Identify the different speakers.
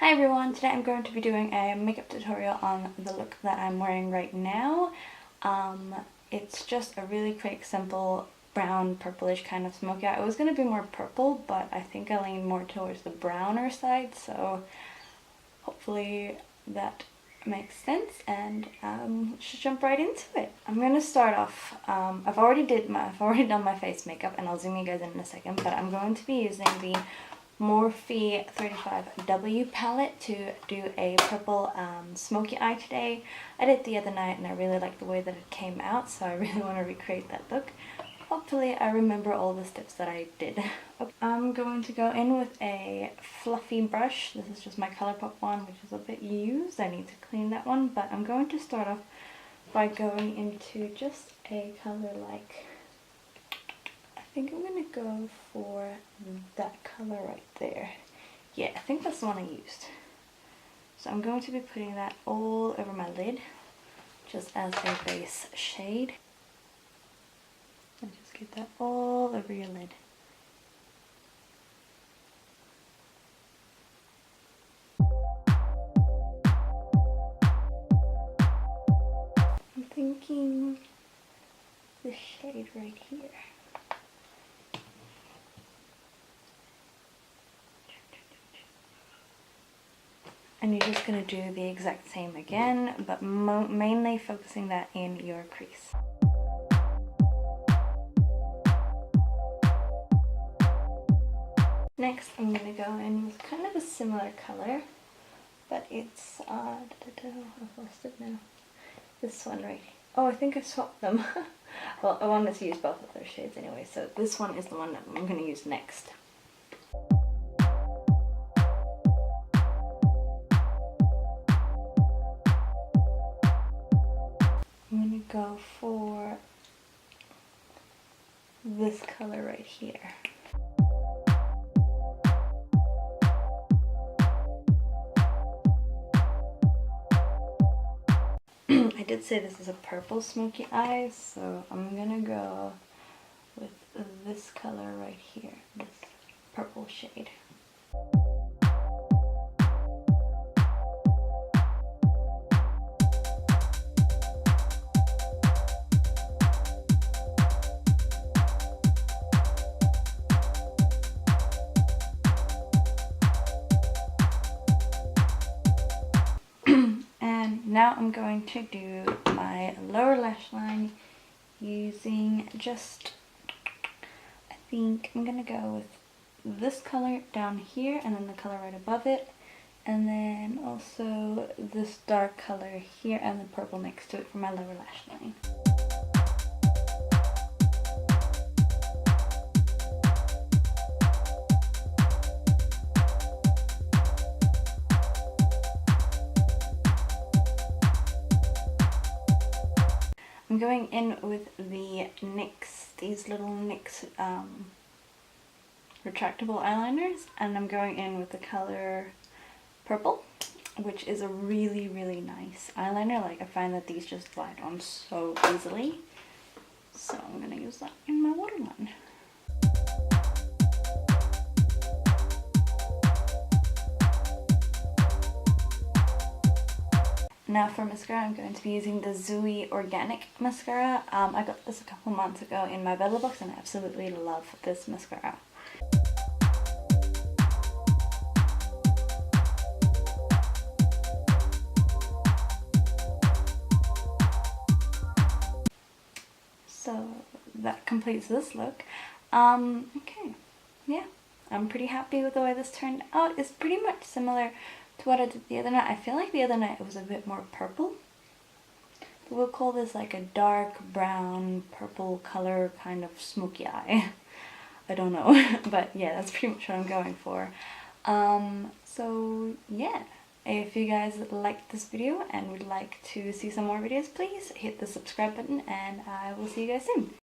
Speaker 1: Hi everyone, today I'm going to be doing a makeup tutorial on the look that I'm wearing right now. It's just a really quick, simple, brown, purplish kind of smoky eye. It was going to be more purple, but I think I lean more towards the browner side, so hopefully that makes sense, and let's just jump right into it. I'm going to start off, I've already done my face makeup, and I'll zoom you guys in a second, but I'm going to be using the Morphe 35W palette to do a purple smoky eye today. I did the other night and I really like the way that it came out, so I really want to recreate that look. Hopefully I remember all the steps that I did. Okay. I'm going to go in with a fluffy brush. This is just my Colourpop one, which is a bit used. I need to clean that one, but I'm going to start off by going into just a colour like, I think I'm going to go for that colour right there. Yeah, I think that's the one I used. So I'm going to be putting that all over my lid, just as a base shade. And just get that all over your lid. I'm thinking this shade right here. And you're just going to do the exact same again, but mainly focusing that in your crease. Next, I'm going to go in with kind of a similar color, but it's, I've lost it now. This one right here. Oh, I think I swapped them. Well, I wanted to use both of those shades anyway, so this one is the one that I'm going to use next. I'm going to go for this color right here. I did say this is a purple smoky eye, so I'm going to go with this color right here, this purple shade. Now I'm going to do my lower lash line using just, I think I'm going to go with this color down here and then the color right above it, and then also this dark color here and the purple next to it for my lower lash line. I'm going in with the NYX, these little NYX retractable eyeliners, and I'm going in with the color purple, which is a really, really nice eyeliner. Like, I find that these just glide on so easily. So I'm going to use that in my waterline. Now for mascara, I'm going to be using the Zooey Organic Mascara. I got this a couple months ago in my Bella box and I absolutely love this mascara. So that completes this look. Okay, yeah, I'm pretty happy with the way this turned out. It's pretty much similar to what I did the other night. I feel like the other night it was a bit more purple. But we'll call this like a dark brown purple color kind of smoky eye. I don't know. But yeah, that's pretty much what I'm going for. So yeah, if you guys liked this video and would like to see some more videos, please hit the subscribe button and I will see you guys soon.